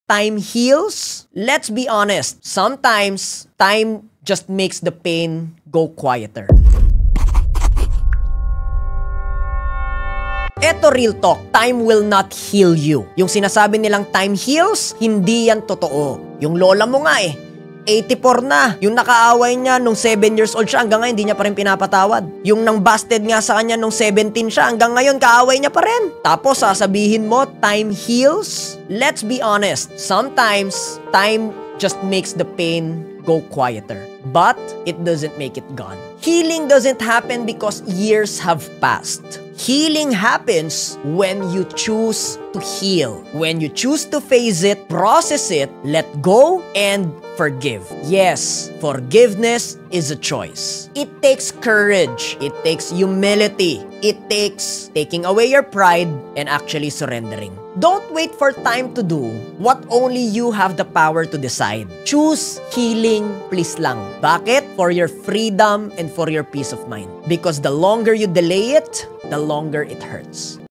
time heals? Let's be honest. Sometimes, time just makes the pain go quieter. Eto real talk, time will not heal you. Yung sinasabi nilang time heals, hindi yan totoo. Yung lola mo nga 84 na. Yung nakaaway niya nung 7 years old siya, hanggang ngayon hindi niya pa rin pinapatawad. Yung nang busted nga sa kanya nung 17 siya, hanggang ngayon kaaway niya pa rin. Tapos sasabihin mo, time heals? Let's be honest, sometimes time just makes the pain go quieter. But it doesn't make it gone. Healing doesn't happen because years have passed. Healing happens when you choose to heal. When you choose to face it, process it, let go, and forgive. Yes, forgiveness is a choice. It takes courage. It takes humility. It takes taking away your pride and actually surrendering. Don't wait for time to do what only you have the power to decide. Choose healing, please lang. Bakit? For your freedom and for your peace of mind. Because the longer you delay it, the longer it hurts.